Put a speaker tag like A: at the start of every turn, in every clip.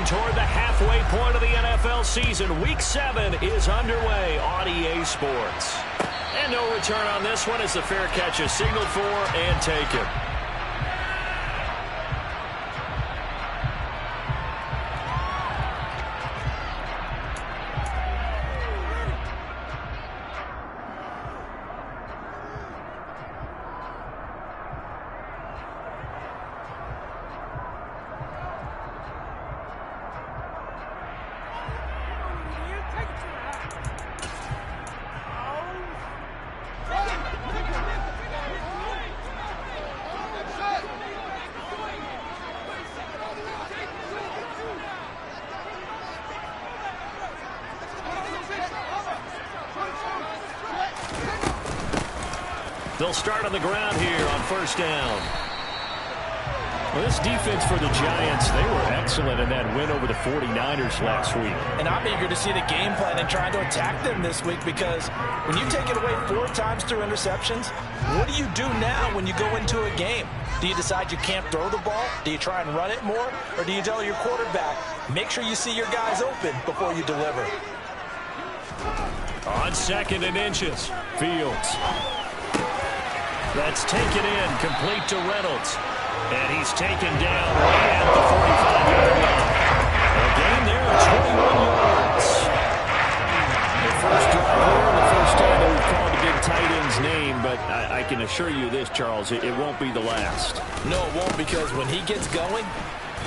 A: Marching toward the halfway point of the NFL season. Week 7 is underway on EA Sports. And no return on this one as the fair catch is signaled for and taken. They'll start on the ground here on first down. Well, this defense for the Giants, they were excellent in that win over the 49ers last week.
B: And I'm eager to see the game plan and trying to attack them this week, because when you take it away 4 times through interceptions, what do you do now when you go into a game? Do you decide you can't throw the ball? Do you try and run it more? Or do you tell your quarterback, make sure you see your guys open before you deliver?
A: On 2nd and inches, Fields. That's taken in, complete to Reynolds. And he's taken down right at the 45-yard line. A gain there of 21 yards. The first drive here, the first time that we've called the big tight end's name, but I can assure you this, Charles, it won't be the last.
B: No, it won't, because when he gets going,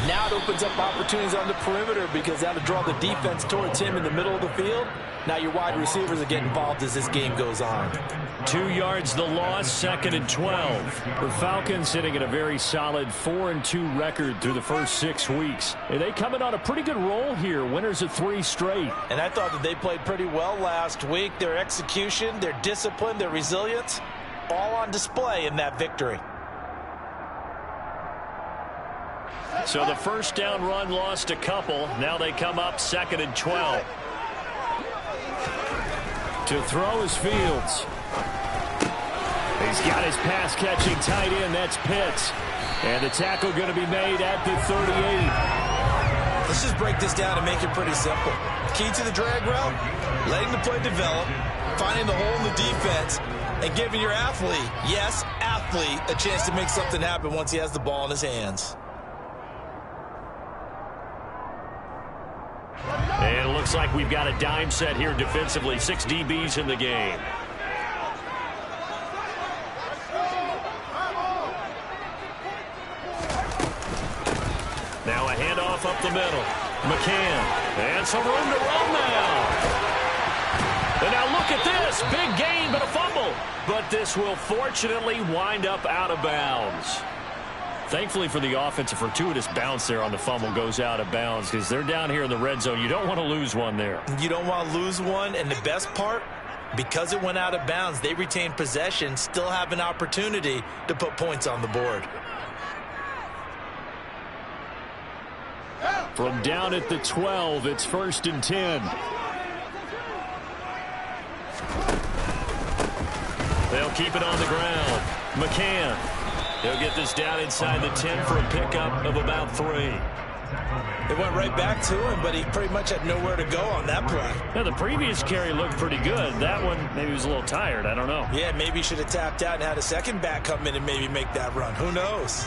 B: now it opens up opportunities on the perimeter, because that'll draw the defense towards him in the middle of the field. Now your wide receivers are getting involved as this game goes on.
A: 2 yards the loss, 2nd and 12. The Falcons sitting at a very solid 4-2 record through the first 6 weeks. And they coming on a pretty good roll here, winners of 3 straight.
B: And I thought that they played pretty well last week. Their execution, their discipline, their resilience, all on display in that victory.
A: So the first down run lost a couple. Now they come up 2nd and 12. To throw is Fields. He's got his pass-catching tight end. That's Pitts. And the tackle going to be made at the 38.
B: Let's just break this down and make it pretty simple. Key to the drag route, letting the play develop, finding the hole in the defense, and giving your athlete, yes, athlete, a chance to make something happen once he has the ball in his hands.
A: And it looks like we've got a dime set here defensively. 6 DBs in the game. Now a handoff up the middle. McCann. And some room to run now. And now look at this. Big gain, but a fumble. But this will fortunately wind up out of bounds. Thankfully for the offense, a fortuitous bounce there on the fumble goes out of bounds, because they're down here in the red zone. You don't want to lose one there.
B: You don't want to lose one, and the best part, because it went out of bounds, they retained possession, still have an opportunity to put points on the board.
A: From down at the 12, it's 1st and 10. They'll keep it on the ground. McCann. He'll get this down inside the 10 for a pickup of about 3.
B: It went right back to him, but he pretty much had nowhere to go on that play.
A: Now, the previous carry looked pretty good. That one, maybe he was a little tired. I don't know.
B: Yeah, maybe he should have tapped out and had a second back come in and maybe make that run. Who knows?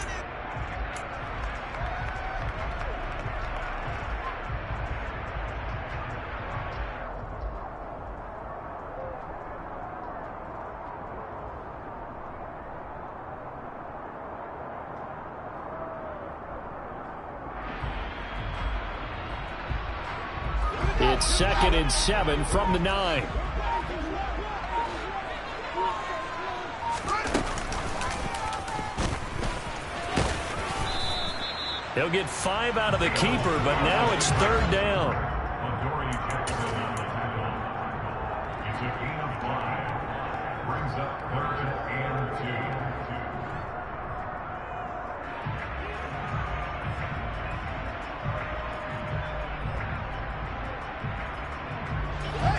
A: It's 2nd and 7 from the 9. He'll get 5 out of the keeper, but now it's 3rd down.
C: It's a gain of 5. Brings up 3rd and 2.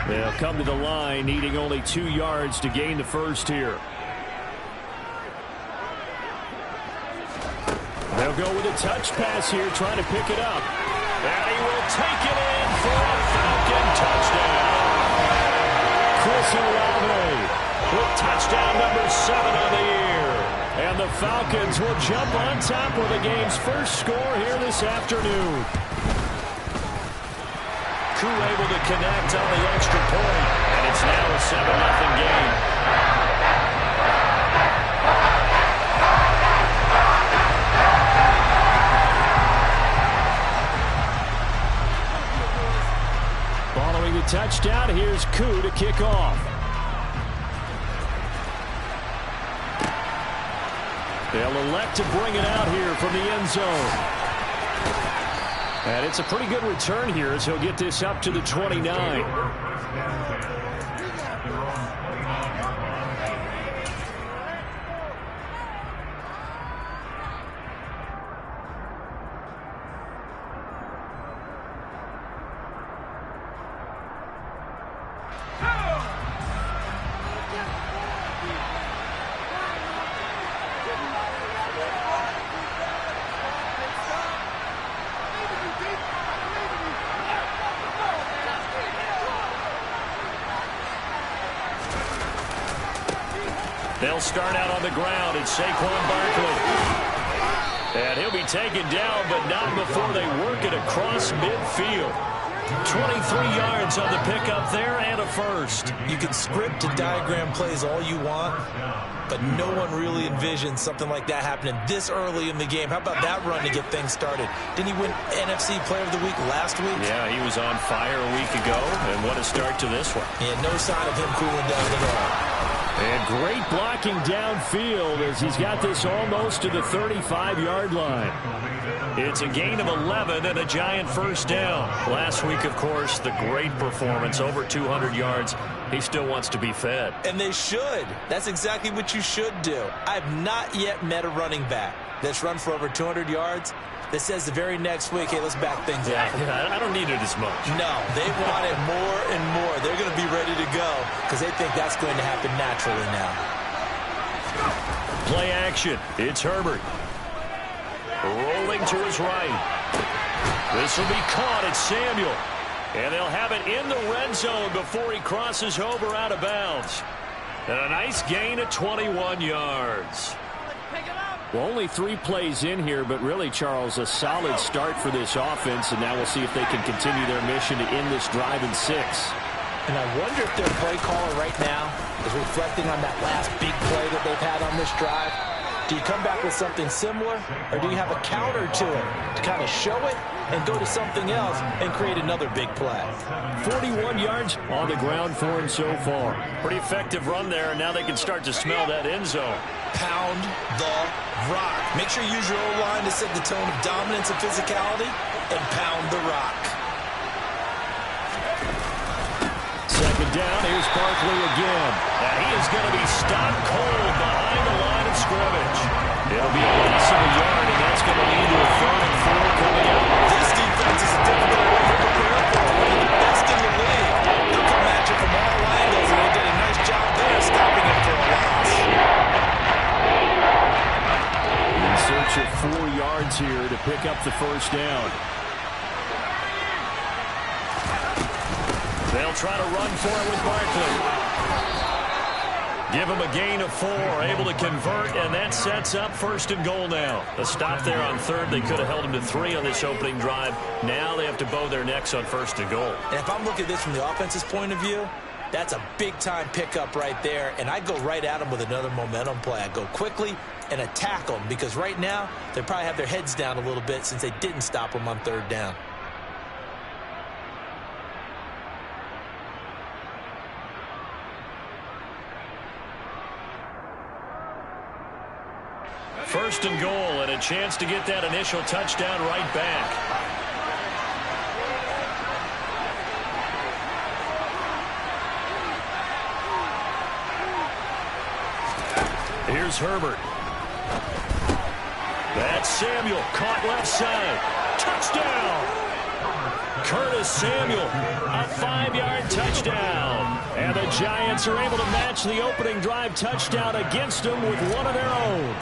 A: They'll come to the line, needing only 2 yards to gain the first here. They'll go with a touch pass here, trying to pick it up. And he will take it in for a Falcon touchdown. Chris Olave with touchdown number 7 on the year. And the Falcons will jump on top with the game's first score here this afternoon. Koo able to connect on the extra point, and it's now a 7-0 game. Following the touchdown, here's Koo to kick off. They'll elect to bring it out here from the end zone. And it's a pretty good return here as he'll get this up to the 29. They'll start out on the ground. It's Saquon Barkley. And he'll be taken down, but not before they work it across midfield. 23 yards on the pickup there and a first.
B: You can script and diagram plays all you want, but no one really envisions something like that happening this early in the game. How about that run to get things started? Didn't he win NFC Player of the Week last week?
A: Yeah, he was on fire a week ago, and what a start to this one.
B: Yeah, no sign of him cooling down at all.
A: And great blocking downfield as he's got this almost to the 35-yard line. It's a gain of 11 and a giant first down. Last week, of course, the great performance, over 200 yards. He still wants to be fed.
B: And they should. That's exactly what you should do. I've not yet met a running back that's run for over 200 yards that says the very next week, hey, let's back things up.
A: Yeah, I don't need it as much.
B: No, they want it more and more. They're going to be ready to go because they think that's going to happen naturally now.
A: Play action. It's Herbert. Rolling to his right. This will be caught. It's Samuel. And they'll have it in the red zone before he crosses over out of bounds. And a nice gain of 21 yards. Well, only 3 plays in here, but really, Charles, a solid start for this offense, and now we'll see if they can continue their mission to end this drive in 6.
B: And I wonder if their play caller right now is reflecting on that last big play that they've had on this drive. Do you come back with something similar, or do you have a counter to it to kind of show it and go to something else and create another big play?
A: 41 yards on the ground for him so far. Pretty effective run there, and now they can start to smell that end zone.
B: Pound the rock. Make sure you use your O-line to set the tone of dominance and physicality, and pound the rock.
A: Second down, here's Barkley again. Now he is going to be stopped cold behind the line of scrimmage. It'll be a loss of a yard, and that's going to lead to a 3rd and 4 coming out.
B: This defense is a difficult one to prepare for. One of the best in the league. They'll come at you from all angles, and they did a nice job there stopping him for a loss.
A: In search of 4 yards here to pick up the first down. They'll try to run for it with Barkley. Give him a gain of 4, able to convert, and that sets up 1st and goal now. A stop there on 3rd. They could have held him to 3 on this opening drive. Now they have to bow their necks on 1st and goal.
B: And if I'm looking at this from the offense's point of view, that's a big-time pickup right there, and I go right at them with another momentum play. I go quickly and attack them because right now they probably have their heads down a little bit since they didn't stop them on 3rd down.
A: First and goal, and a chance to get that initial touchdown right back. Here's Herbert. That's Samuel, caught left side. Touchdown! Curtis Samuel, a 5-yard touchdown. And the Giants are able to match the opening drive touchdown against them with one of their own.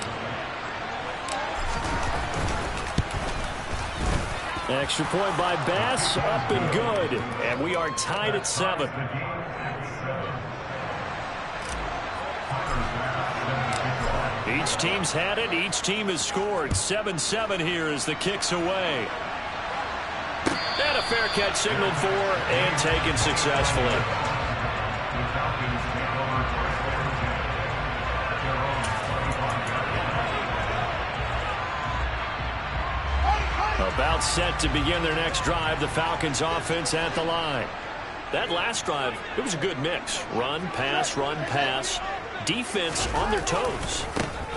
A: Extra point by Bass, up and good. And we are tied at 7. Each team's had it. Each team has scored. 7-7 here as the kick's away. And a fair catch signaled for and taken successfully. About set to begin their next drive. The Falcons offense at the line. That last drive, it was a good mix. Run, pass, defense on their toes.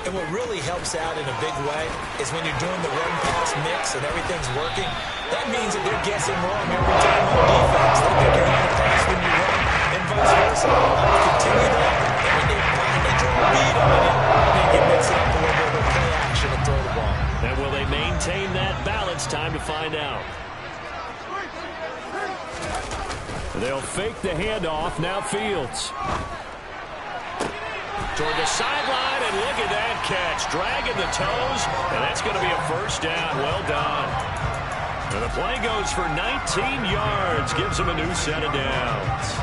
B: And what really helps out in a big way is when you're doing the run-pass mix and everything's working, that means that they're guessing wrong every time on defense. They think you're going to pass when you run and vice versa. I will continue that. And when they finally draw a beat on it, then you mix it up a little bit with play action and throw the ball.
A: And will they maintain that balance? Time to find out. They'll fake the handoff. Now Fields. Toward the sideline, and look at that catch. Dragging the toes, and that's going to be a first down. Well done. And the play goes for 19 yards. Gives them a new set of downs.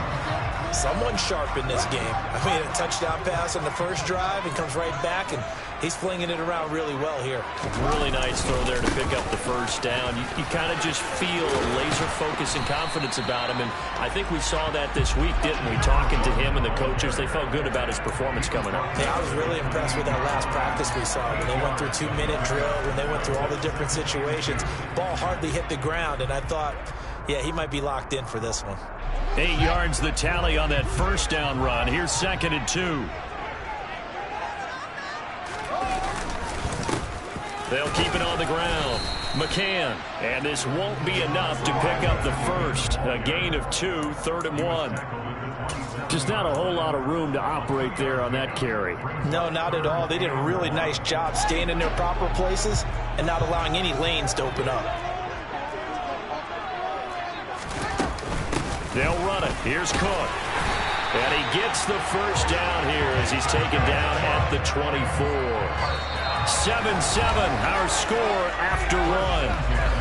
B: Someone sharp in this game. I mean, a touchdown pass on the first drive and comes right back, and he's flinging it around really well here.
A: Really nice throw there to pick up the first down. You kind of just feel a laser focus and confidence about him, and I think we saw that this week, didn't we? Talking to him and the coaches, they felt good about his performance coming up.
B: Yeah, I was really impressed with that last practice we saw. When they went through 2-minute drill, when they went through all the different situations, ball hardly hit the ground, and I thought, yeah, he might be locked in for this one.
A: 8 yards the tally on that first down run. Here's 2nd and 2. They'll keep it on the ground. McCann. And this won't be enough to pick up the first. A gain of 2, 3rd and 1. Just not a whole lot of room to operate there on that carry.
B: No, not at all. They did a really nice job staying in their proper places and not allowing any lanes to open up.
A: They'll run it. Here's Cook. And he gets the first down here as he's taken down at the 24. 7-7, our score after 1.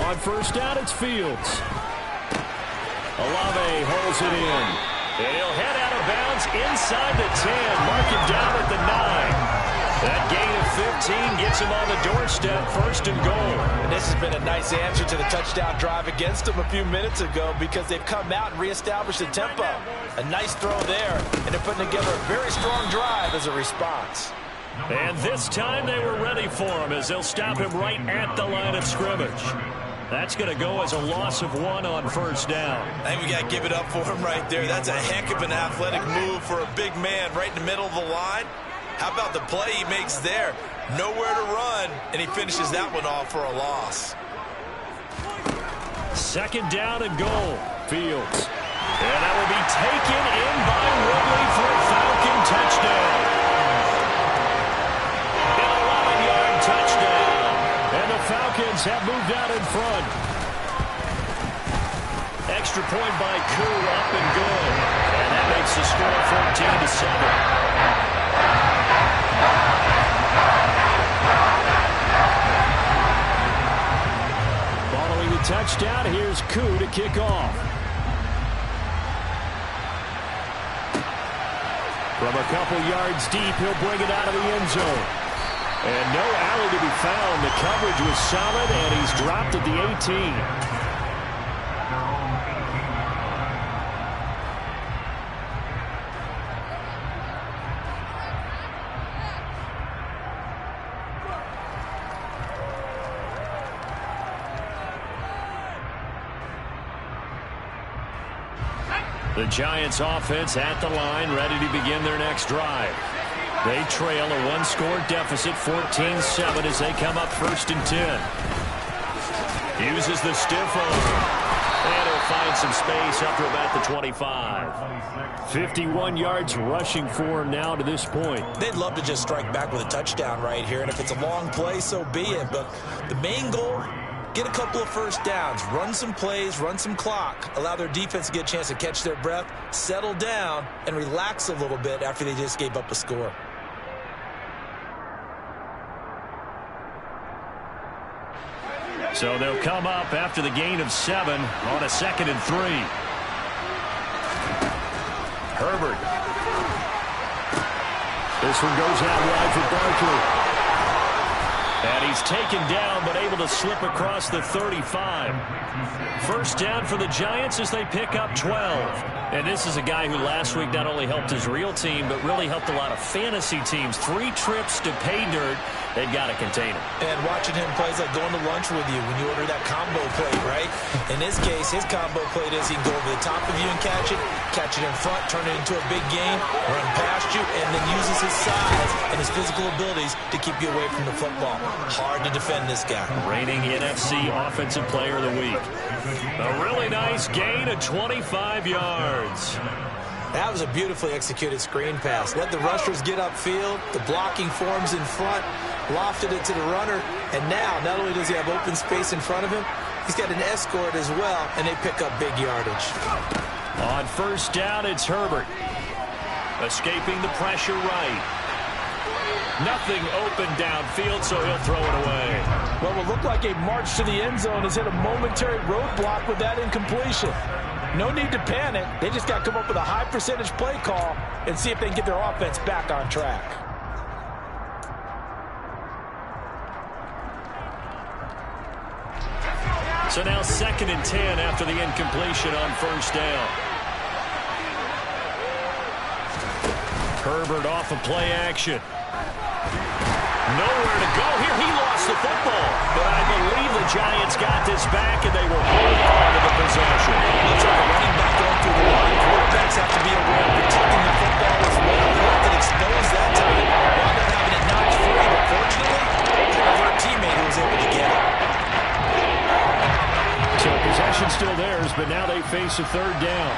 A: On first down, it's Fields. Olave holds it in. And he'll head out of bounds inside the 10. Mark him down at the 9. That gain of 15 gets him on the doorstep, 1st and goal.
B: And this has been a nice answer to the touchdown drive against them a few minutes ago because they've come out and reestablished the tempo. A nice throw there, and they're putting together a very strong drive as a response.
A: And this time they were ready for him as they'll stop him right at the line of scrimmage. That's going to go as a loss of 1 on first down.
D: I think we got to give it up for him right there. That's a heck of an athletic move for a big man right in the middle of the line. How about the play he makes there? Nowhere to run, and he finishes that one off for a loss.
A: 2nd down and goal. Fields. And that will be taken in by Ridley for a Falcon touchdown. An 11-yard touchdown. And the Falcons have moved out in front. Extra point by Koo, up and good. And that makes the score 14-7. Following the touchdown, here's Koo to kick off. From a couple yards deep, he'll bring it out of the end zone. And no alley to be found. The coverage was solid, and he's dropped at the 18. The Giants offense at the line, ready to begin their next drive. They trail a 1-score deficit, 14-7, as they come up 1st and 10. Uses the stiff arm. And he'll find some space up to about the 25. 51 yards rushing for him now to this point.
B: They'd love to just strike back with a touchdown right here, and if it's a long play, so be it. But the main goal, get a couple of first downs, run some plays, run some clock, allow their defense to get a chance to catch their breath, settle down, and relax a little bit after they just gave up a score.
A: So they'll come up after the gain of 7 on a 2nd and 3. Herbert. This one goes out wide for Barkley. And he's taken down, but able to slip across the 35. First down for the Giants as they pick up 12. And this is a guy who last week not only helped his real team, but really helped a lot of fantasy teams. 3 trips to pay dirt. They've got to contain him.
B: And watching him play is like going to lunch with you when you order that combo plate, right? In this case, his combo plate is he can go over the top of you and catch it in front, turn it into a big game, run past you, and then uses his size and his physical abilities to keep you away from the football. Hard to defend this guy.
A: Reigning NFC Offensive Player of the Week. A really nice gain of 25 yards.
B: That was a beautifully executed screen pass. Let the rushers get upfield. The blocking forms in front. Lofted it to the runner. And now, not only does he have open space in front of him, he's got an escort as well, and they pick up big yardage.
A: On first down, it's Herbert. Escaping the pressure right. Nothing open downfield, so he'll throw it away.
B: Well, what looked like a march to the end zone has hit a momentary roadblock with that incompletion. No need to panic. They just got to come up with a high percentage play call and see if they can get their offense back on track.
A: So now 2nd and 10 after the incompletion on first down. Herbert off of play action. Nowhere to go here. He lost the football. But I believe the Giants got this back, and they will hold on to the possession.
B: Looks like a running back going through the line. Quarterbacks have to be aware of protecting the football as well. They left it exposed that time. Wound up having it knocked free, but fortunately, they have our teammate who was able to get it.
A: So possession still theirs, but now they face a 3rd down.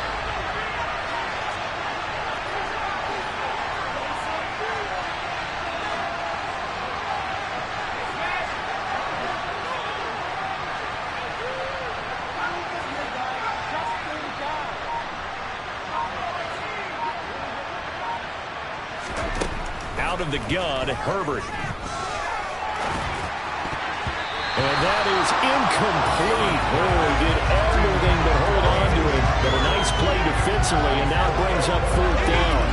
A: Out of the gun, Herbert. And that is incomplete. Oh, he did everything but hold on to it. But a nice play defensively, and now it brings up 4th down.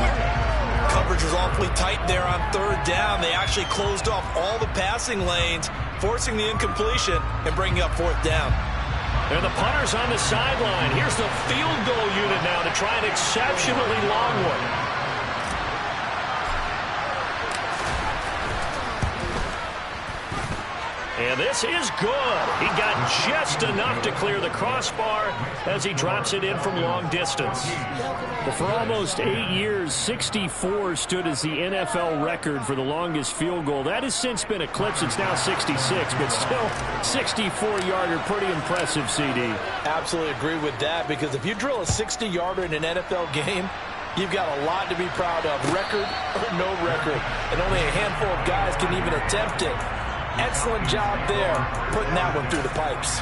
D: Coverage was awfully tight there on 3rd down. They actually closed off all the passing lanes, forcing the incompletion and bringing up 4th down.
A: And the punter's on the sideline. Here's the field goal unit now to try an exceptionally long one. And this is good. He got just enough to clear the crossbar as he drops it in from long distance. Well, for almost 8 years, 64 stood as the NFL record for the longest field goal. That has since been eclipsed. It's now 66, but still 64-yarder. Pretty impressive, CD.
B: Absolutely agree with that, because if you drill a 60-yarder in an NFL game, you've got a lot to be proud of, record or no record. And only a handful of guys can even attempt it. Excellent job there, putting that one through the pipes.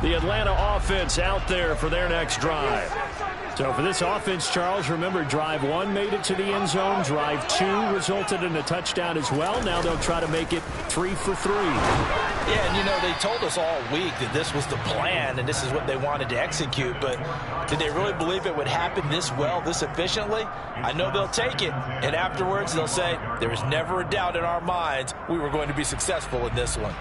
A: The Atlanta offense out there for their next drive. So for this offense, Charles, remember, drive 1 made it to the end zone. Drive 2 resulted in a touchdown as well. Now they'll try to make it 3 for 3.
B: Yeah, and you know, they told us all week that this was the plan and this is what they wanted to execute, but did they really believe it would happen this well, this efficiently? I know they'll take it, and afterwards they'll say, there was never a doubt in our minds we were going to be successful in this one.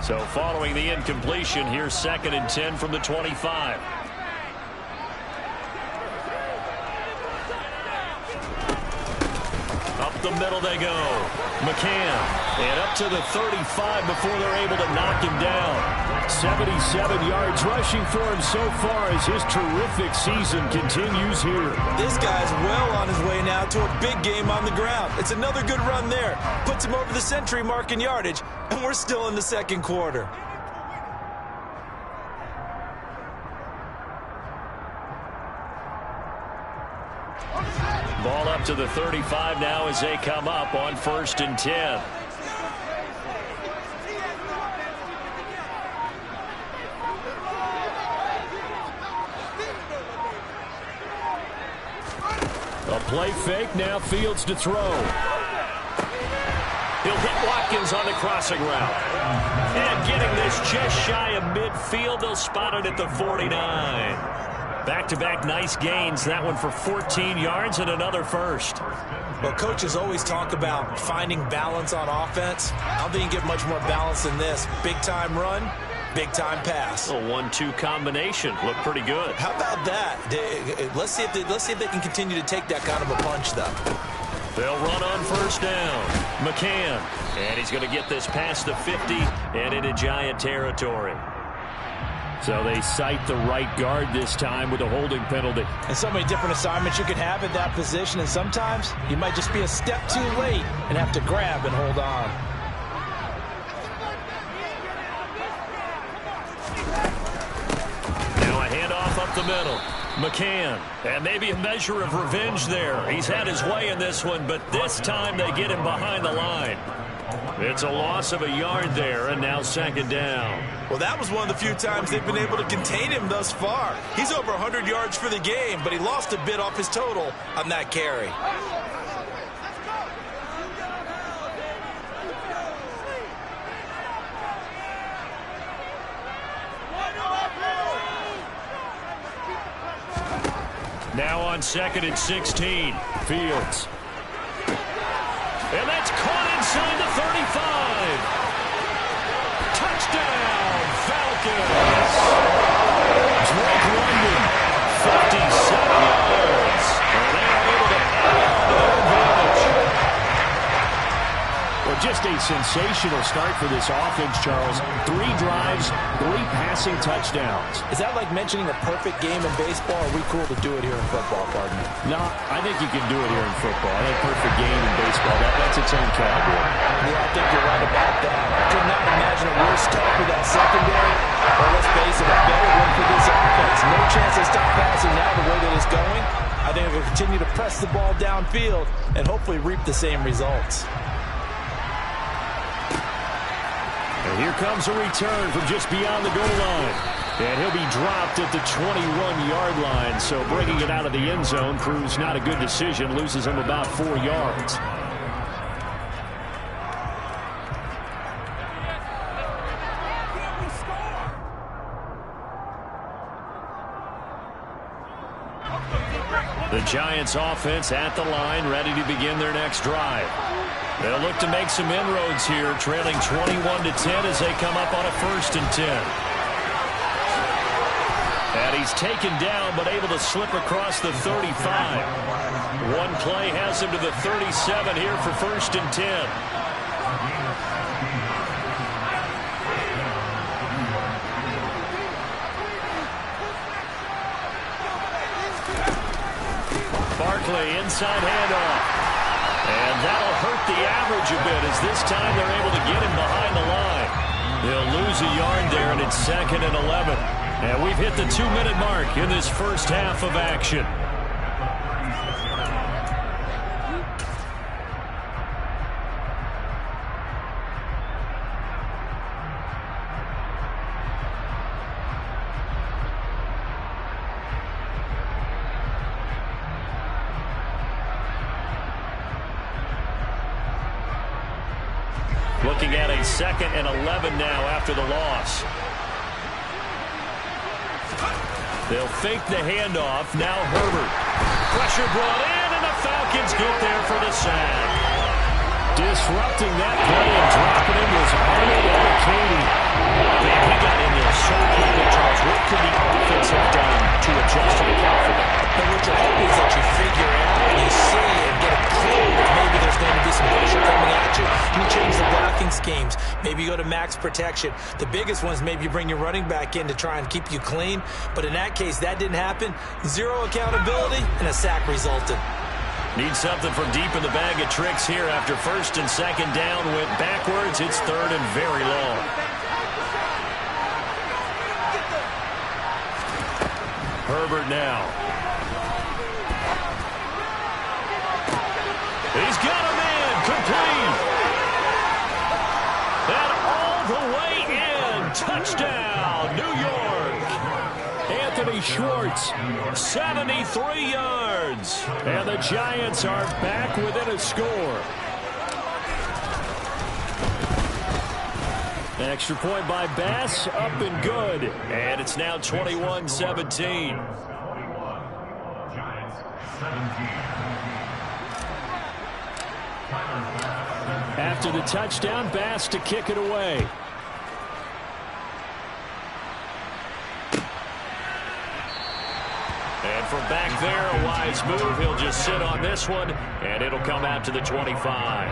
A: So following the incompletion, here's 2nd and 10 from the 25. Up the middle they go. McCann, and up to the 35 before they're able to knock him down. 77 yards rushing for him so far as his terrific season continues here.
B: This guy's well on his way now to a big game on the ground. It's another good run there. Puts him over the century mark in yardage, and we're still in the second quarter.
A: Ball up to the 35 now as they come up on 1st and 10. A play fake, now Fields to throw. He'll hit Watkins on the crossing route. And getting this just shy of midfield, they'll spot it at the 49. Back-to-back nice gains, that one for 14 yards and another first.
B: Well, coaches always talk about finding balance on offense. I don't think you get much more balance than this. Big-time run, big-time pass.
A: A 1-2 combination. Looked pretty good.
B: How about that? Let's see if they can continue to take that kind of a punch, though.
A: They'll run on 1st down. McCann. And he's going to get this past the 50 and into Giant territory. So they cite the right guard this time with a holding penalty.
B: And so many different assignments you could have at that position, and sometimes you might just be a step too late and have to grab and hold on.
A: Now a handoff up the middle. McCann, and maybe a measure of revenge there. He's had his way in this one, but this time they get him behind the line. It's a loss of a yard there, and now 2nd down.
D: Well, that was one of the few times they've been able to contain him thus far. He's over 100 yards for the game, but he lost a bit off his total on that carry.
A: Now on 2nd and 16, Fields. And that's caught inside the 35. Touchdown, Falcons. Drake London, 57 yards. And they are able to add on to their advantage. Well, just a sensational start for this offense, Charles. 3 drives, 3 passing touchdowns.
B: Is that like mentioning a perfect game in baseball, or are we cool to do it here in football, pardon me?
A: No, I think you can do it here in football. I think perfect game in baseball, that's its own category.
B: Yeah, I think you're right about that. I could not imagine a worse start for that secondary. Well, let's face it, a better one for this offense. No chance they stop passing now the way that it's going. I think they'll continue to press the ball downfield and hopefully reap the same results.
A: And here comes a return from just beyond the goal line. And he'll be dropped at the 21-yard line. So bringing it out of the end zone proves not a good decision. Loses him about 4 yards. The Giants offense at the line, ready to begin their next drive. They'll look to make some inroads here, trailing 21-10 as they come up on a 1st and 10. And he's taken down, but able to slip across the 35. One play has him to the 37 here for 1st and 10. Barkley, inside handoff. And that'll hurt the average a bit as this time they're able to get him behind the line. They'll lose a yard there, and it's 2nd and 11. And we've hit the 2-minute mark in this first half of action. Looking at a 2nd and 11 now after the loss. They'll fake the handoff. Now Herbert. Pressure brought in, and the Falcons get there for the sack. Disrupting that play and dropping him was Arnold Katie. He got in there so quickly, Charles. What could the offense have done to adjust to account for that?
B: But what you're hoping is that you figure out and you see and get a clue that maybe there's going to max protection. The biggest ones, maybe you bring your running back in to try and keep you clean. But in that case, that didn't happen. Zero accountability, and a sack resulted.
A: Need something from deep in the bag of tricks here after first and second down went backwards. It's third and very long. Herbert now. He's got a man complete. And all the way in. Touchdown, New York. Anthony Schwartz, 73 yards. And the Giants are back within a score. Extra point by Bass, up and good. And it's now 21-17.
C: Giants 17.
A: After the touchdown, Bass to kick it away. And from back there, a wise move. He'll just sit on this one, and it'll come out to the 25.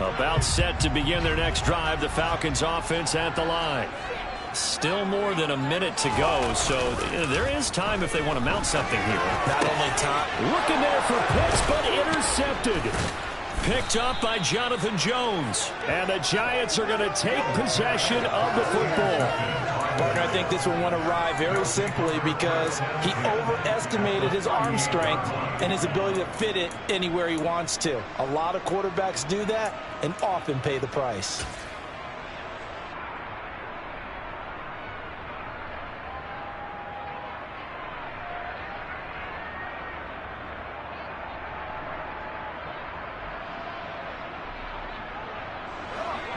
A: About set to begin their next drive. The Falcons offense at the line. Still more than a minute to go, so there is time if they want to mount something here.
B: Not only time.
A: Looking there for Pitts, but intercepted. Picked up by Jonathan Jones. And the Giants are going to take possession of the football.
B: Partner, I think this one went awry very simply because he overestimated his arm strength and his ability to fit it anywhere he wants to. A lot of quarterbacks do that and often pay the price.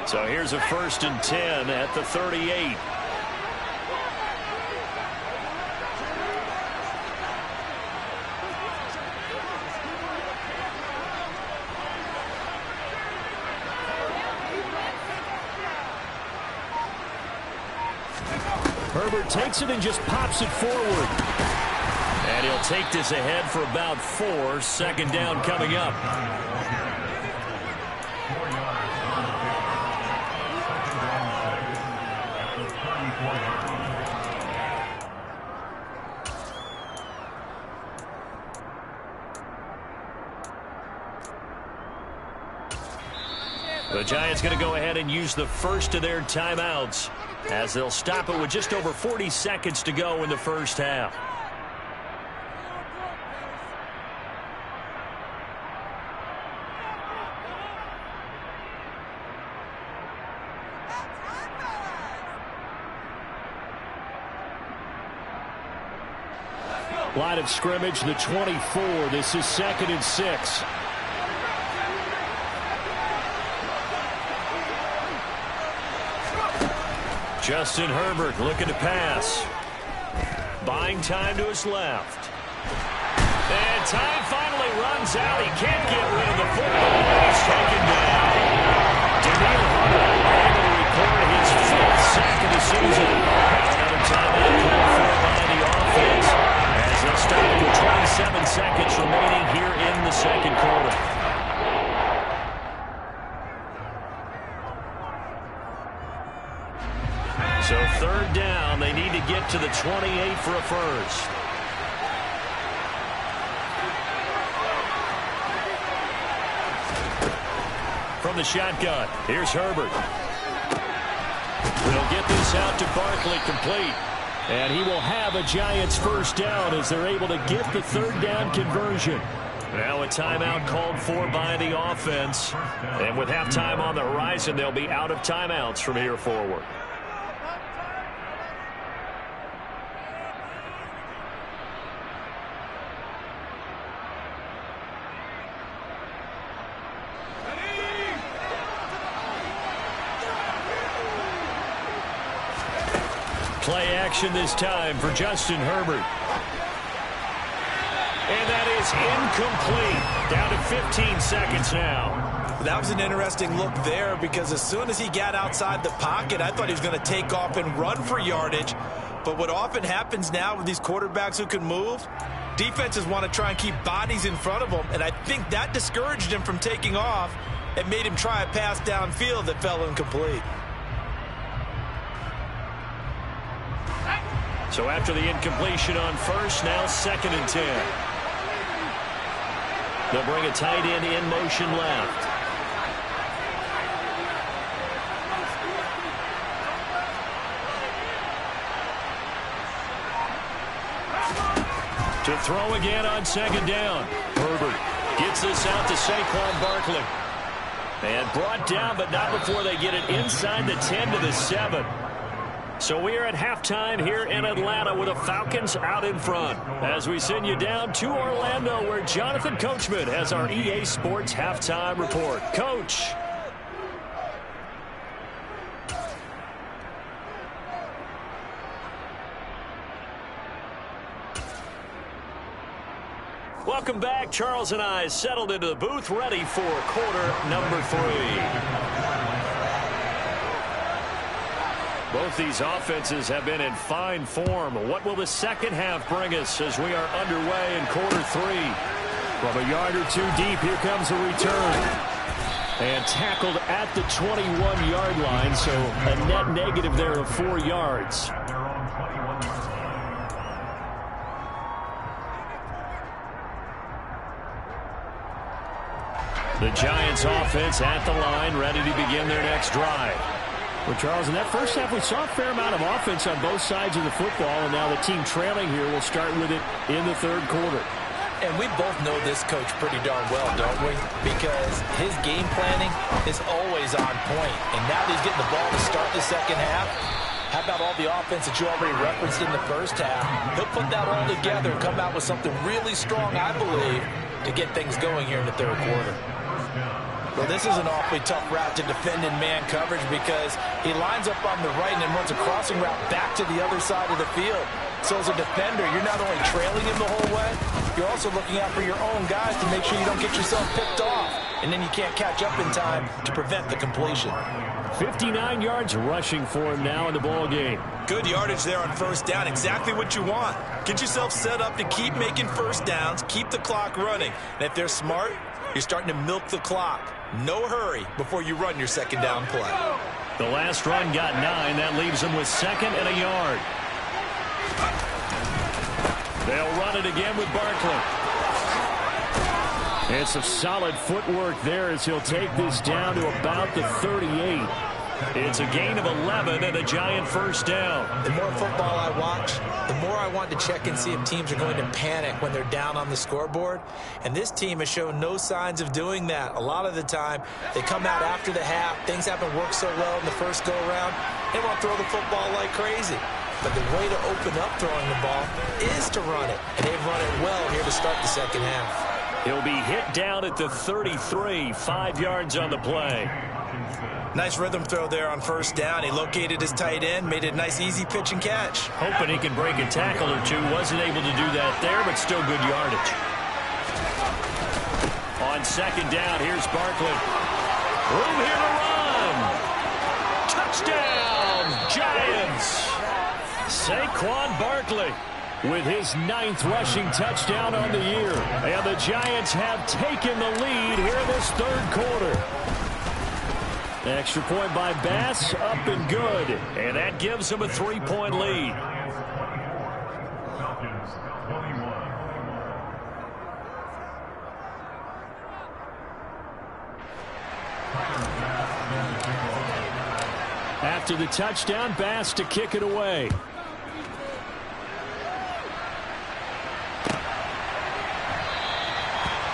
A: So here's a 1st and 10 at the 38. Herbert takes it and just pops it forward. And he'll take this ahead for about 4. 2nd down coming up. The Giants going to go ahead and use the first of their timeouts as they'll stop it with just over 40 seconds to go in the first half. Line of scrimmage, the 24. This is 2nd and 6. Justin Herbert looking to pass. Buying time to his left. And time finally runs out. He can't get rid of the football. He's taken down. Daniil Hunter able to record his 5th sack of the season. Another timeout called for by the offense as they'll stop it with 27 seconds remaining here in the 2nd quarter. So 3rd down, they need to get to the 28 for a first. From the shotgun, here's Herbert. They'll get this out to Barkley complete. And he will have a Giants 1st down as they're able to get the 3rd down conversion. Now a timeout called for by the offense. And with halftime on the horizon, they'll be out of timeouts from here forward. Play action this time for Justin Herbert. And that is incomplete. Down to 15 seconds now.
D: That was an interesting look there because as soon as he got outside the pocket, I thought he was going to take off and run for yardage. But what often happens now with these quarterbacks who can move, defenses want to try and keep bodies in front of them, and I think that discouraged him from taking off and made him try a pass downfield that fell incomplete.
A: So after the incompletion on first, now 2nd and 10. They'll bring a tight end in motion left. To throw again on 2nd down. Herbert gets this out to Saquon Barkley. And brought down, but not before they get it inside the 10 to the 7. So we are at halftime here in Atlanta with the Falcons out in front. As we send you down to Orlando, where Jonathan Coachman has our EA Sports halftime report. Coach. Welcome back. Charles and I settled into the booth, ready for quarter number 3. Both these offenses have been in fine form. What will the second half bring us as we are underway in quarter 3? From a yard or two deep, here comes a return. And tackled at the 21-yard line, so a net negative there of 4 yards. The Giants offense at the line, ready to begin their next drive. Well, Charles, in that first half, we saw a fair amount of offense on both sides of the football, and now the team trailing here will start with it in the 3rd quarter.
B: And we both know this coach pretty darn well, don't we? Because his game planning is always on point. And now that he's getting the ball to start the second half, how about all the offense that you already referenced in the first half? He'll put that all together and come out with something really strong, I believe, to get things going here in the 3rd quarter. Well, this is an awfully tough route to defend in man coverage because he lines up on the right and then runs a crossing route back to the other side of the field. So as a defender, you're not only trailing him the whole way, you're also looking out for your own guys to make sure you don't get yourself picked off. And then you can't catch up in time to prevent the completion.
A: 59 yards rushing for him now in the ball game.
D: Good yardage there on first down. Exactly what you want. Get yourself set up to keep making first downs, keep the clock running. And if they're smart, you're starting to milk the clock. No hurry before you run your second down play.
A: The last run got 9. That leaves them with 2nd and a yard. They'll run it again with Barkley. And some solid footwork there as he'll take this down to about the 38. It's a gain of 11 and a Giant first down.
B: The more football I watch, the more I want to check and see if teams are going to panic when they're down on the scoreboard. And this team has shown no signs of doing that. A lot of the time, they come out after the half. Things haven't worked so well in the first go-around. They want to throw the football like crazy. But the way to open up throwing the ball is to run it. And they've run it well here to start the second half.
A: He'll be hit down at the 33, 5 yards on the play.
D: Nice rhythm throw there on first down. He located his tight end, made it a nice, easy pitch and catch.
A: Hoping he can break a tackle or two. Wasn't able to do that there, but still good yardage. On second down, here's Barkley. Room here to run. Touchdown, Giants. Saquon Barkley with his 9th rushing touchdown on the year. And the Giants have taken the lead here in this 3rd quarter. Extra point by Bass, up and good. And that gives them a 3-point lead. After the touchdown, Bass to kick it away.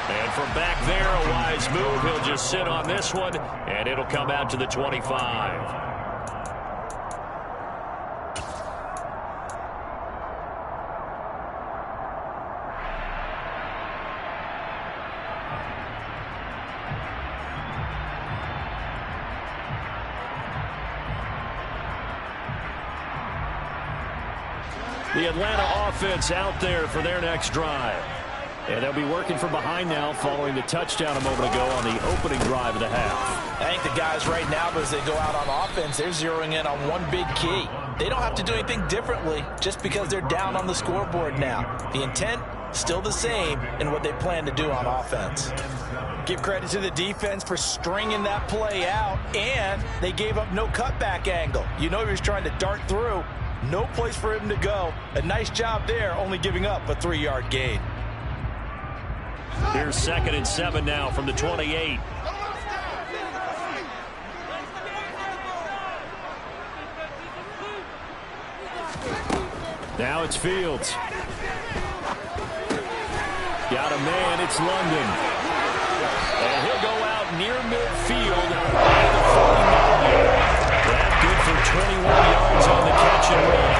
A: And from back there, a wise move. He'll just sit on this one, and it'll come out to the 25. The Atlanta offense out there for their next drive. And they'll be working from behind now following the touchdown a moment ago on the opening drive of the half.
B: I think the guys right now, as they go out on offense, they're zeroing in on one big key. They don't have to do anything differently just because they're down on the scoreboard now. The intent, still the same in what they plan to do on offense. Give credit to the defense for stringing that play out, and they gave up no cutback angle. You know he was trying to dart through. No place for him to go. A nice job there, only giving up a 3-yard gain.
A: Here's 2nd and 7 now from the 28. Now it's Fields. Got a man, it's London. And he'll go out near midfield at the 49. That good for 21 yards on the catch and run.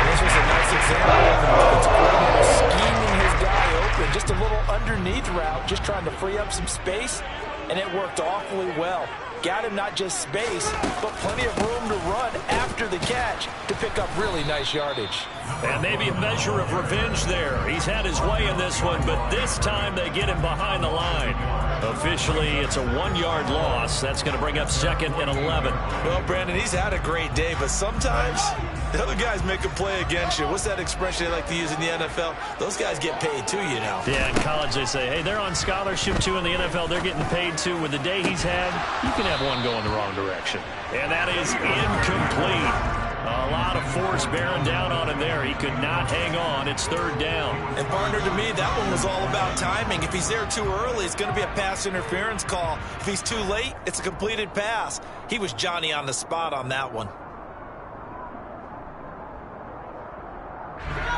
B: This was a nice example of the defensive coordinator scheming his guy open. Just a little underneath route, just trying to free up some space, and it worked awfully well. Got him not just space, but plenty of room to run after the catch to pick up really nice yardage.
A: And maybe a measure of revenge there. He's had his way in this one, but this time they get him behind the line. Officially, it's a 1-yard loss. That's going to bring up 2nd and 11.
D: Well, Brandon, he's had a great day, but sometimes the other guys make a play against you. What's that expression they like to use in the NFL? Those guys get paid too, you know.
A: Yeah, in college they say, hey, they're on scholarship too. In the NFL, they're getting paid too. With the day he's had, you can have one going the wrong direction. And that is incomplete. A lot of force bearing down on him there. He could not hang on. It's 3rd down.
D: And, partner, to me, that one was all about timing. If he's there too early, it's going to be a pass interference call. If he's too late, it's a completed pass. He was Johnny on the spot on that one.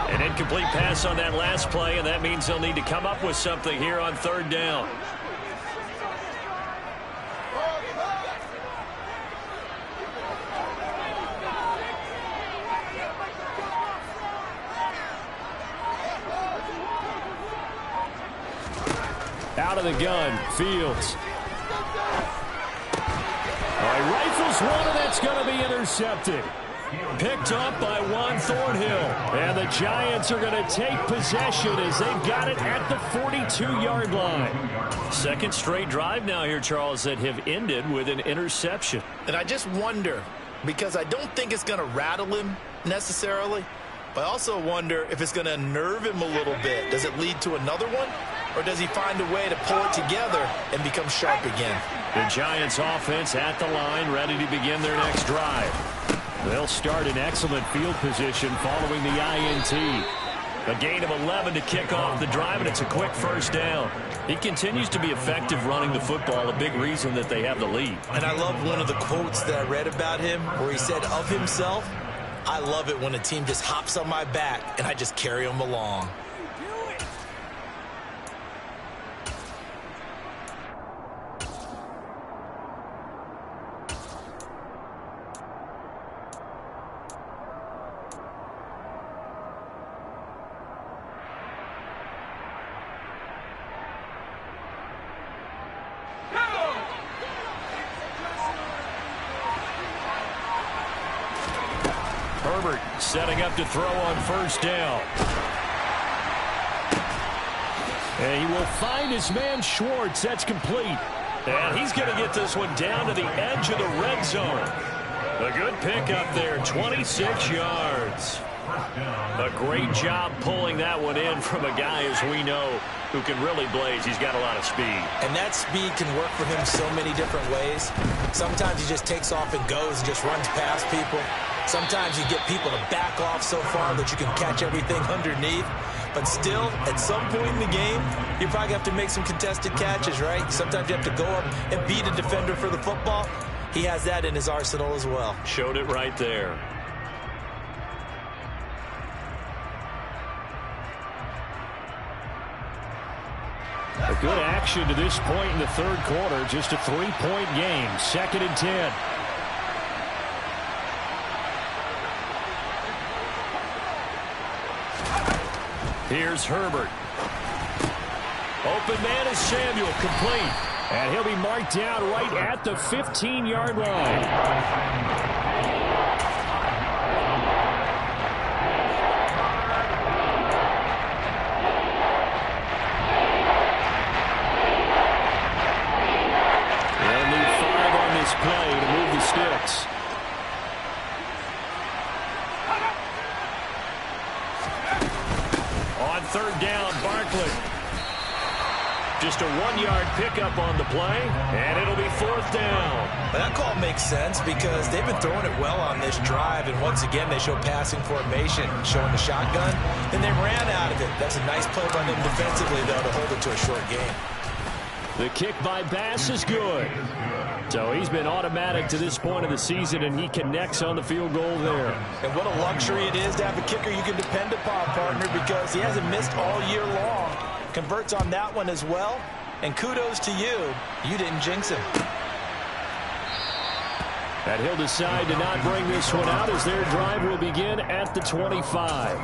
A: An incomplete pass on that last play, and that means they'll need to come up with something here on 3rd down. Out of the gun, Fields. All right, rifles one, and that's going to be intercepted. Picked up by Juan Thornhill. And the Giants are going to take possession as they've got it at the 42-yard line. Second straight drive now here, Charles, that have ended with an interception.
B: And I just wonder, because I don't think it's going to rattle him necessarily, but I also wonder if it's going to nerve him a little bit. Does it lead to another one? Or does he find a way to pull it together and become sharp again?
A: The Giants offense at the line, ready to begin their next drive. They'll start in excellent field position following the INT. A gain of 11 to kick off the drive, and it's a quick 1st down. He continues to be effective running the football, a big reason that they have the lead.
B: And I love one of the quotes that I read about him where he said of himself, I love it when a team just hops on my back and I just carry them along.
A: Herbert setting up to throw on 1st down. And he will find his man Schwartz. That's complete. And he's going to get this one down to the edge of the red zone. A good pickup there, 26 yards. A great job pulling that one in from a guy, as we know, who can really blaze. He's got a lot of speed.
B: And that speed can work for him so many different ways. Sometimes he just takes off and goes and just runs past people. Sometimes you get people to back off so far that you can catch everything underneath. But still, at some point in the game, you probably have to make some contested catches, right? Sometimes you have to go up and beat a defender for the football. He has that in his arsenal as well.
A: Showed it right there. A good action to this point in the 3rd quarter. Just a 3-point game. 2nd and 10. Here's Herbert. Open man is Samuel, complete. And he'll be marked down right at the 15-yard line. On third down, Barkley. Just a 1-yard pickup on the play, and it'll be fourth down.
B: But that call makes sense because they've been throwing it well on this drive, and once again, they show passing formation, showing the shotgun. Then they ran out of it. That's a nice play by them defensively, though, to hold it to a short game.
A: The kick by Bass is good. So he's been automatic to this point of the season, and he connects on the field goal there.
B: And what a luxury it is to have a kicker you can depend upon, partner, because he hasn't missed all year long. Converts on that one as well. And kudos to you. You didn't jinx him.
A: And he'll decide to not bring this one out as their drive will begin at the 25.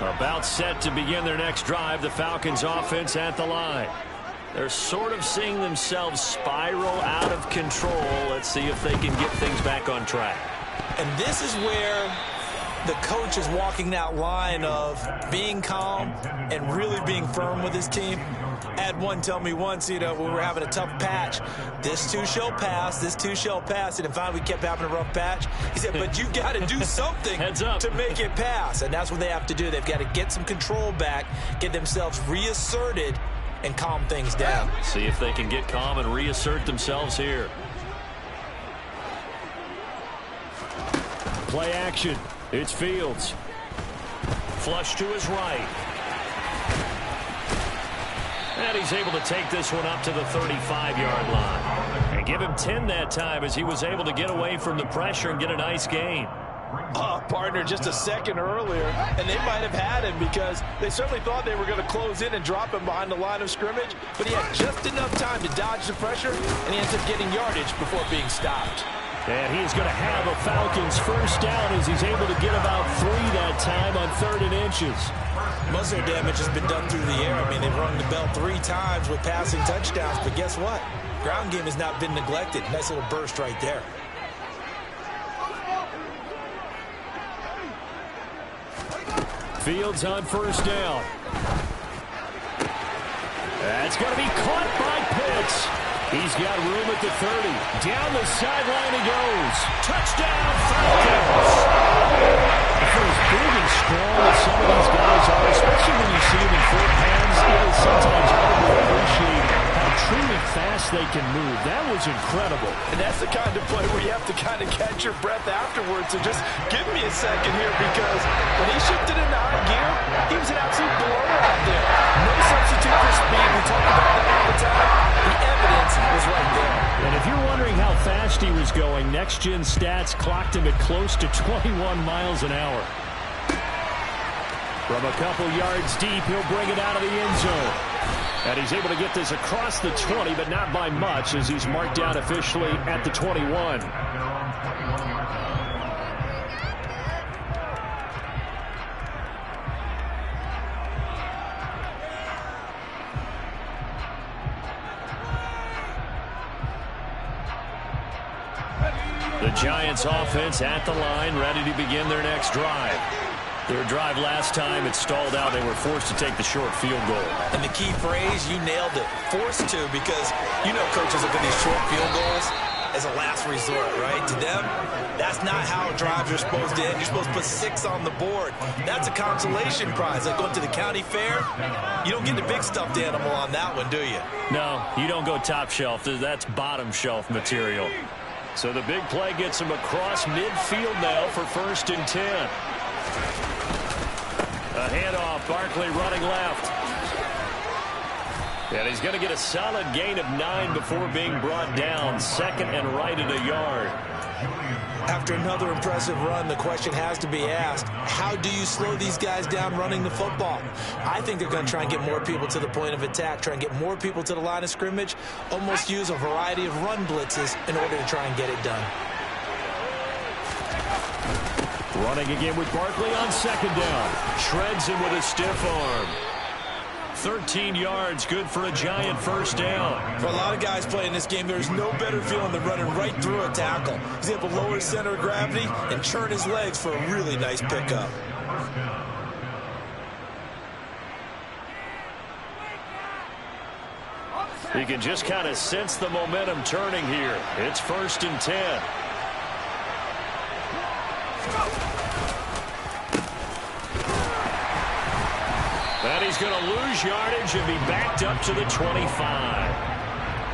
A: About set to begin their next drive, the Falcons offense at the line. They're sort of seeing themselves spiral out of control. Let's see if they can get things back on track.
B: And this is where the coach is walking that line of being calm and really being firm with his team. I had one tell me once, when we were having a tough patch, this too shall pass, this too shall pass. And finally we kept having a rough patch. He said, but you got to do something to make it pass. And that's what they have to do. They've got to get some control back, get themselves reasserted, and calm things down.
A: See if they can get calm and reassert themselves here. Play action. It's Fields. Flush to his right. And he's able to take this one up to the 35-yard line. And give him 10 that time as he was able to get away from the pressure and get a nice gain.
B: Partner, just a second earlier, and they might have had him because they certainly thought they were going to close in and drop him behind the line of scrimmage, but he had just enough time to dodge the pressure, and he ends up getting yardage before being stopped.
A: And he's going to have a Falcons first down as he's able to get about 3 that time on 3rd and inches.
B: Most of their damage has been done through the air. I mean, they've rung the bell 3 times with passing touchdowns, but guess what? Ground game has not been neglected. Nice little burst right there.
A: Fields on first down. That's going to be caught by Pitts. He's got room at the 30. Down the sideline he goes. Touchdown, Falcons. For as big and strong as some of these guys are, especially when you see them in full hands, it is sometimes hard to appreciate how truly fast they can move. That was incredible.
B: And that's the kind of play where you have to kind of catch your breath afterwards. So just give me a second here, because when he shifted into high gear, he was an absolute blower out there. No substitute for speed. We talk about that all the time. The evidence was right there.
A: And if you're wondering how fast he was going, Next Gen Stats clocked him at close to 21 miles an hour. From a couple yards deep, he'll bring it out of the end zone. And he's able to get this across the 20, but not by much, as he's marked down officially at the 21. The Giants offense at the line, ready to begin their next drive. Their drive last time, it stalled out. They were forced to take the short field goal.
B: And the key phrase, you nailed it. Forced to, because you know coaches look at these short field goals as a last resort, right? To them, that's not how drives are supposed to end. You're supposed to put 6 on the board. That's a consolation prize. Like going to the county fair, you don't get the big stuffed animal on that one, do you?
A: No, you don't go top shelf. That's bottom shelf material. So the big play gets him across midfield now for 1st and 10. A handoff, Barkley running left. And he's going to get a solid gain of 9 before being brought down. 2nd and right at a yard.
B: After another impressive run, the question has to be asked, how do you slow these guys down running the football? I think they're going to try and get more people to the point of attack, try and get more people to the line of scrimmage, almost use a variety of run blitzes in order to try and get it done.
A: Running again with Barkley on 2nd down. Shreds him with a stiff arm. 13 yards, good for a Giant first down.
B: For a lot of guys playing this game, there's no better feeling than running right through a tackle. He's able to lower his center of gravity and churn his legs for a really nice pickup.
A: You can just kind of sense the momentum turning here. It's 1st and 10. And he's going to lose yardage and be backed up to the 25.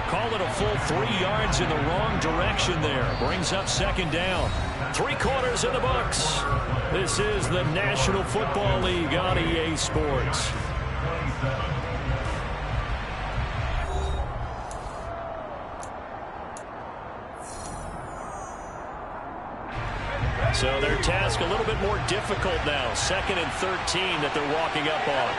A: Call it a full 3 yards in the wrong direction there. Brings up second down. 3 quarters in the books. This is the National Football League on EA Sports. So their task a little bit more difficult now. 2nd and 13 that they're walking up on.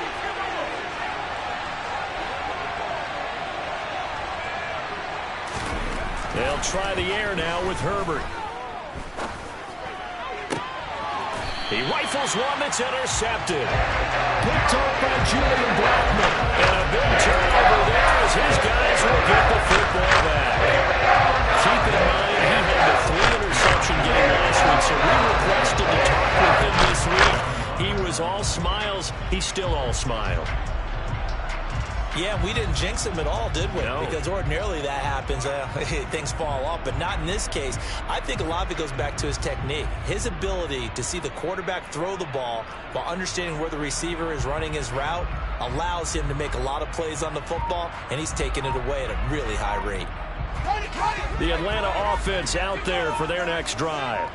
A: They'll try the air now with Herbert. He rifles one that's intercepted. Picked off by Julian Blackman. And a big turnover there as his guys will get the football back. Keep in mind, he had the 3-interception game last week, so we requested to talk with him this week. He was all smiles. He's still all smile.
B: Yeah, we didn't jinx him at all, did we?
A: No.
B: Because ordinarily that happens. Things fall off, but not in this case. I think a lot of it goes back to his technique. His ability to see the quarterback throw the ball while understanding where the receiver is running his route allows him to make a lot of plays on the football, and he's taking it away at a really high rate.
A: The Atlanta offense out there for their next drive.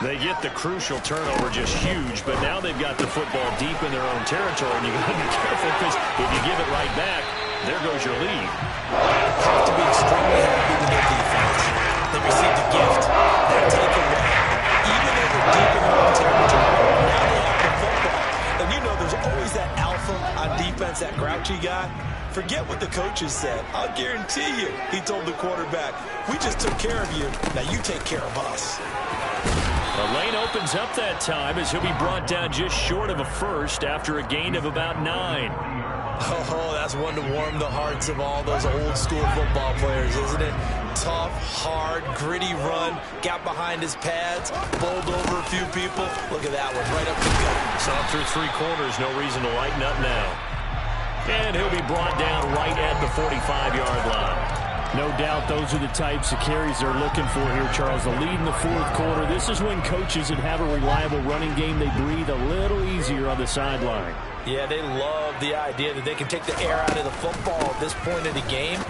A: They get the crucial turnover, just huge, but now they've got the football deep in their own territory, and you've got to be careful because if you give it right back, there goes your lead.
B: Have to be extremely happy with their defense. They received a gift. That takeaway, even though they're deep in their own territory, now they have the football. And you know there's always that alpha on defense, that grouchy guy. Forget what the coaches said. I'll guarantee you, he told the quarterback, we just took care of you, now you take care of us.
A: The lane opens up that time as he'll be brought down just short of a first after a gain of about 9.
B: Oh, that's one to warm the hearts of all those old school football players, isn't it? Tough, hard, gritty run, got behind his pads, bowled over a few people. Look at that one, right up the gut.
A: So through 3 quarters, no reason to lighten up now. And he'll be brought down right at the 45-yard line. No doubt those are the types of carries they're looking for here, Charles. The lead in the 4th quarter. This is when coaches that have a reliable running game, they breathe a little easier on the sideline.
B: Yeah, they love the idea that they can take the air out of the football at this point of the game.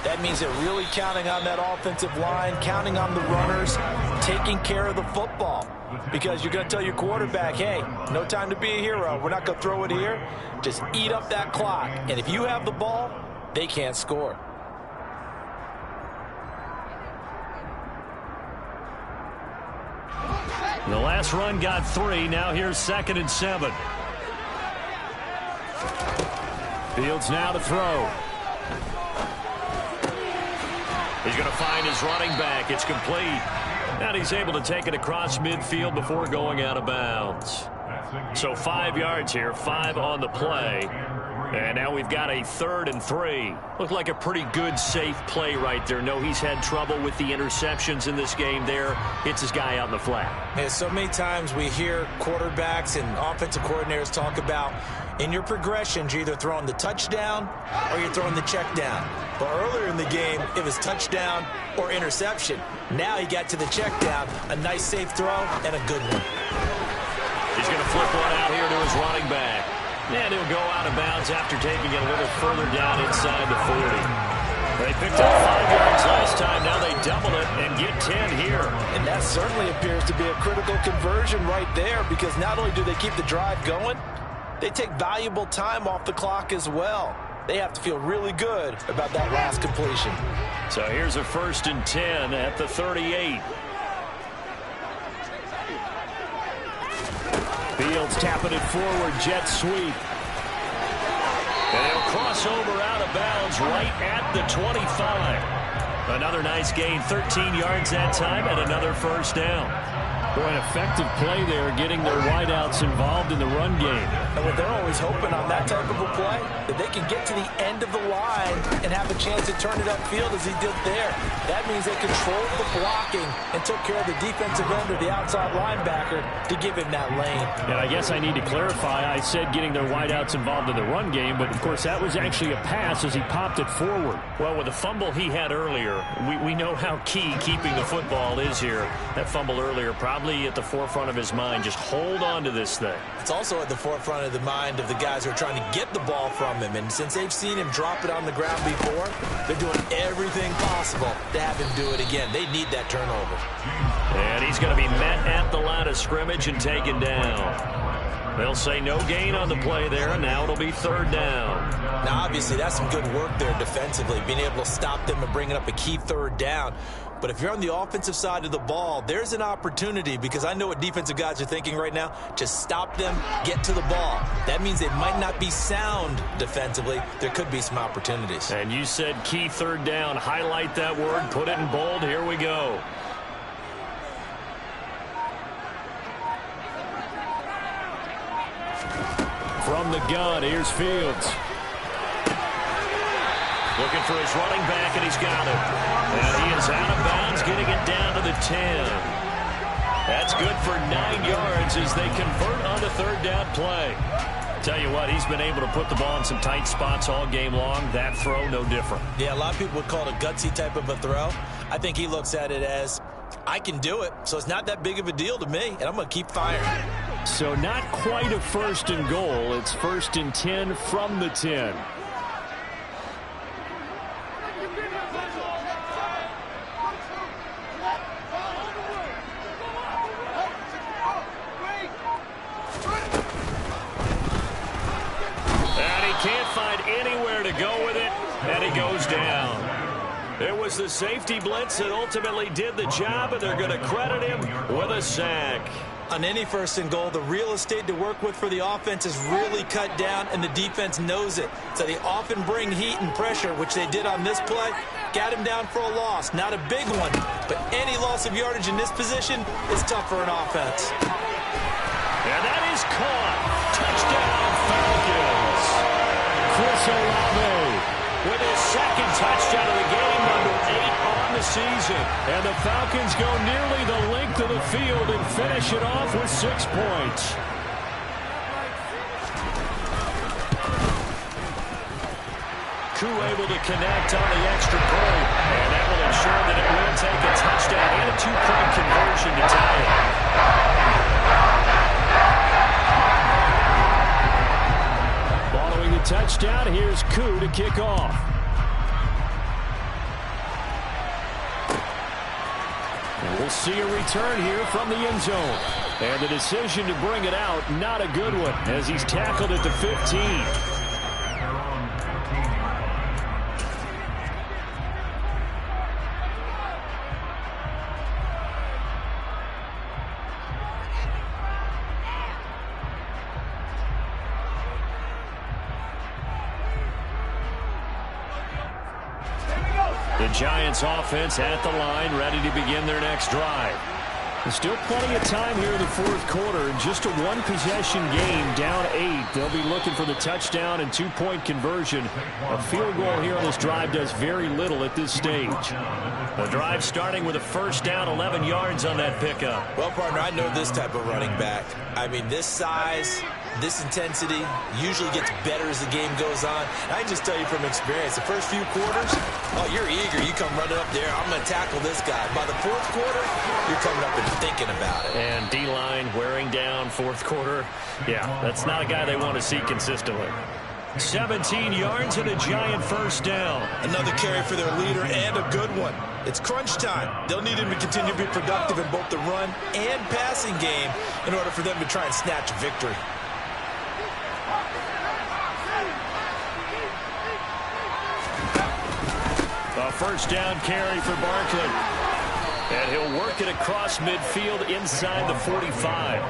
B: That means they're really counting on that offensive line, counting on the runners, taking care of the football. Because you're going to tell your quarterback, hey, no time to be a hero. We're not going to throw it here. Just eat up that clock. And if you have the ball, they can't score.
A: The last run got 3. Now here's 2nd and 7. Fields now to throw. He's going to find his running back. It's complete. And he's able to take it across midfield before going out of bounds. So 5 yards here, 5 on the play. And now we've got a 3rd and 3. Looked like a pretty good, safe play right there. No, he's had trouble with the interceptions in this game there. Hits his guy out in the flat.
B: Yeah, so many times we hear quarterbacks and offensive coordinators talk about in your progressions, you're either throwing the touchdown or you're throwing the check down. But earlier in the game, it was touchdown or interception. Now he got to the check down, a nice safe throw, and a good one.
A: He's going to flip one out here to his running back. And he'll go out of bounds after taking it a little further down inside the 40. They picked up 5 yards last time. Now they double it and get 10 here.
B: And that certainly appears to be a critical conversion right there, because not only do they keep the drive going, they take valuable time off the clock as well. They have to feel really good about that last completion.
A: So here's a 1st and 10 at the 38. Fields tapping it forward, jet sweep. And he'll cross over out of bounds right at the 25. Another nice gain, 13 yards that time, and another 1st down. Boy, an effective play there, getting their wideouts involved in the run game.
B: And what they're always hoping on that type of a play, that they can get to the end of the line and have a chance to turn it upfield as he did there. That means they controlled the blocking and took care of the defensive end or the outside linebacker to give him that lane.
A: And I guess I need to clarify, I said getting their wideouts involved in the run game, but of course that was actually a pass as he popped it forward. Well, with the fumble he had earlier, we know how key keeping the football is here. That fumble earlier probably clearly at the forefront of his mind. Just hold on to this thing.
B: It's also at the forefront of the mind of the guys who are trying to get the ball from him. And since they've seen him drop it on the ground before, they're doing everything possible to have him do it again. They need that turnover.
A: And he's going to be met at the line of scrimmage and taken down. They'll say no gain on the play there, and now it'll be third down.
B: Now, obviously, that's some good work there defensively, being able to stop them and bringing up a key third down. But if you're on the offensive side of the ball, there's an opportunity, because I know what defensive guys are thinking right now. Just stop them, get to the ball. That means they might not be sound defensively. There could be some opportunities.
A: And you said key third down. Highlight that word, put it in bold. Here we go. From the gun, here's Fields. Looking for his running back, and he's got it. And he is out of bounds, getting it down to the 10. That's good for 9 yards as they convert on the third down play. Tell you what, he's been able to put the ball in some tight spots all game long. That throw, no different.
B: Yeah, a lot of people would call it a gutsy type of a throw. I think he looks at it as, I can do it, so it's not that big of a deal to me, and I'm going to keep firing.
A: So not quite a first and goal. It's first and 10 from the 10. And he can't find anywhere to go with it, and he goes down. It was the safety blitz that ultimately did the job, and they're going to credit him with a sack.
B: On any first and goal, the real estate to work with for the offense is really cut down, and the defense knows it. So they often bring heat and pressure, which they did on this play. Got him down for a loss. Not a big one, but any loss of yardage in this position is tough for an offense.
A: And that is caught. Touchdown, Falcons. Chris Olave with his second touchdown of the game, number 8 on the season. And the Falcons go nearly the length of the field and finish it off with 6 points. Koo able to connect on the extra point. And that will ensure that it will take a touchdown and a 2-point conversion to tie it. Following the touchdown, here's Koo to kick off. And we'll see a return here from the end zone. And the decision to bring it out, not a good one, as he's tackled at the 15. The Giants offense at the line, ready to begin their next drive. There's still plenty of time here in the fourth quarter. Just a one-possession game, down 8. They'll be looking for the touchdown and 2-point conversion. A field goal here on this drive does very little at this stage. The drive starting with a first down, 11 yards on that pickup.
B: Well, partner, I know this type of running back. I mean, this size, this intensity usually gets better as the game goes on. I can just tell you from experience, the first few quarters, oh, you're eager. You come running up there. I'm going to tackle this guy. By the fourth quarter, you're coming up and thinking about it.
A: And D-line wearing down fourth quarter. Yeah, that's not a guy they want to see consistently. 17 yards and a Giant first down.
B: Another carry for their leader and a good one. It's crunch time. They'll need him to continue to be productive in both the run and passing game in order for them to try and snatch victory.
A: A first down carry for Barkley. And he'll work it across midfield inside the 45.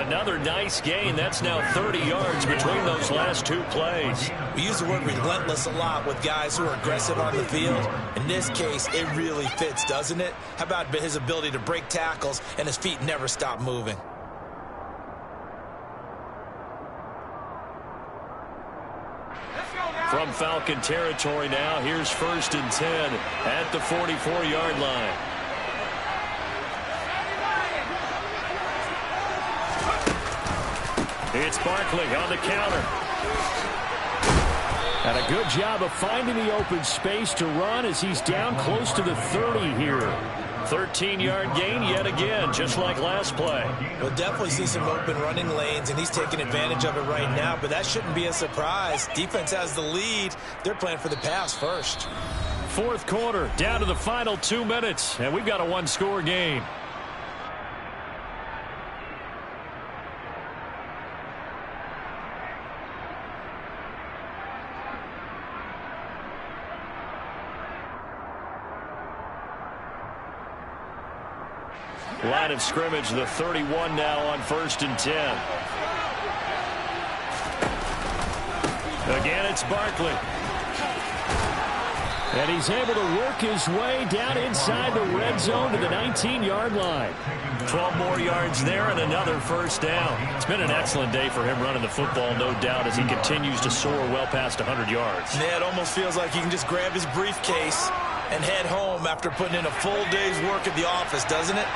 A: Another nice gain. That's now 30 yards between those last 2 plays.
B: We use the word relentless a lot with guys who are aggressive on the field. In this case, it really fits, doesn't it? How about his ability to break tackles and his feet never stop moving?
A: From Falcon territory now, here's first and 10 at the 44-yard line. It's Barkley on the counter. And a good job of finding the open space to run as he's down close to the 30 here. 13-yard gain yet again, just like last play.
B: We'll definitely see some open running lanes, and he's taking advantage of it right now, but that shouldn't be a surprise. Defense has the lead. They're playing for the pass first.
A: Fourth quarter, down to the final 2 minutes, and we've got a one-score game. Line of scrimmage, the 31 now on 1st and 10. Again, it's Barkley. And he's able to work his way down inside the red zone to the 19-yard line. 12 more yards there and another first down. It's been an excellent day for him running the football, no doubt, as he continues to soar well past 100 yards.
B: Yeah, it almost feels like he can just grab his briefcase and head home after putting in a full day's work at the office, doesn't it?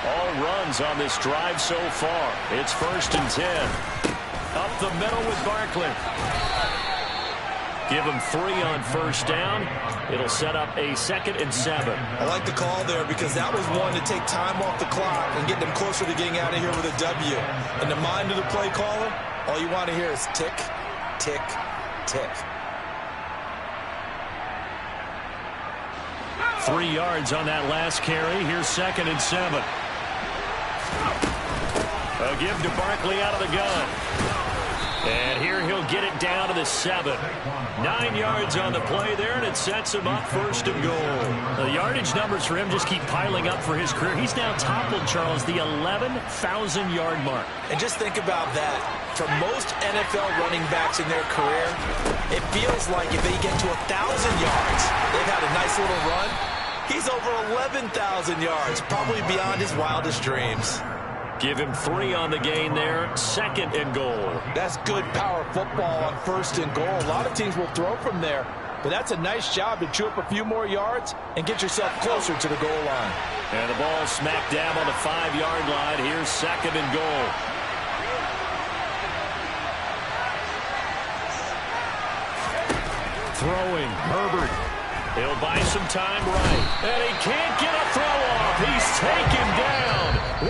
A: All runs on this drive so far. It's 1st and 10. Up the middle with Barkley. Give him 3 on first down. It'll set up a 2nd and 7.
B: I like the call there because that was one to take time off the clock and get them closer to getting out of here with a W. In the mind of the play caller, all you want to hear is tick, tick, tick.
A: 3 yards on that last carry. Here's 2nd and 7. A give to Barkley out of the gun. And here he'll get it down to the 7. 9 yards on the play there, and it sets him up 1st and goal. The yardage numbers for him just keep piling up for his career. He's now toppled, Charles, the 11,000-yard mark.
B: And just think about that. For most NFL running backs in their career, it feels like if they get to 1,000 yards, they've had a nice little run. He's over 11,000 yards, probably beyond his wildest dreams.
A: Give him 3 on the gain there, 2nd and goal.
B: That's good power football on 1st and goal. A lot of teams will throw from there, but that's a nice job to chew up a few more yards and get yourself closer to the goal line.
A: And the ball smack dab on the 5-yard line. Here's 2nd and goal. Throwing, Herbert. He'll buy some time right. And he can't get a throw off. He's taken down.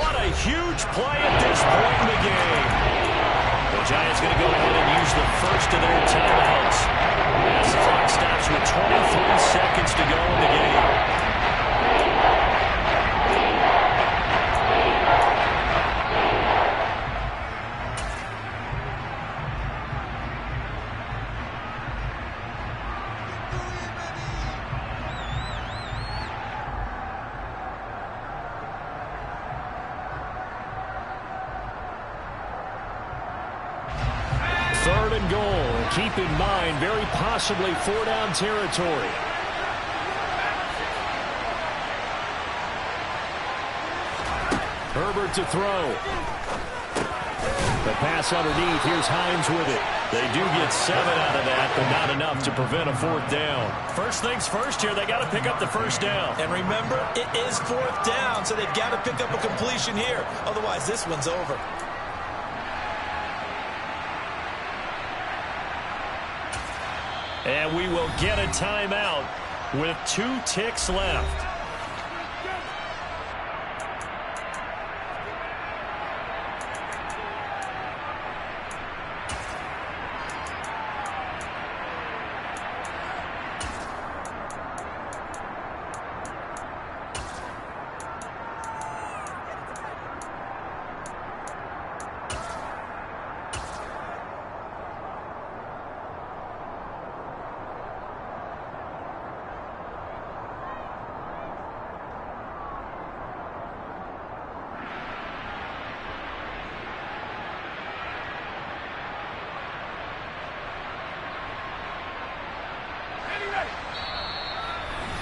A: What a huge play at this point in the game. The Giants going to go ahead and use the first of their timeouts as the clock stops with 23 seconds to go in the game. Third and goal. Keep in mind, very possibly 4-down territory. Herbert to throw. The pass underneath. Here's Hines with it. They do get 7 out of that, but not enough to prevent a 4th down. First things first here, they got to pick up the first down.
B: And remember, it is 4th down, so they've got to pick up a completion here. Otherwise, this one's over.
A: And we will get a timeout with 2 ticks left.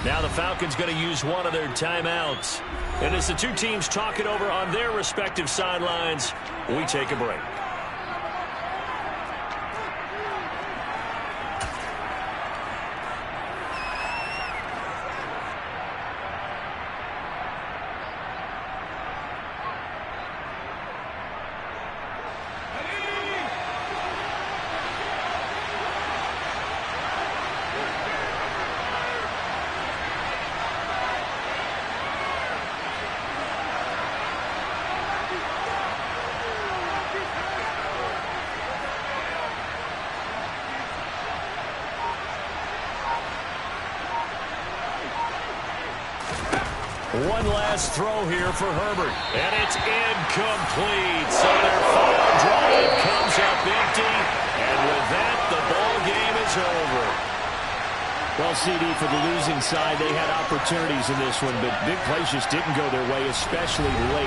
A: Now the Falcons going to use one of their timeouts. And as the two teams talk it over on their respective sidelines, we take a break. One last throw here for Herbert. And it's incomplete. So their final drive comes up empty. And with that, the ball game is over.
E: Well, CD, for the losing side, they had opportunities in this one, but big plays just didn't go their way, especially late.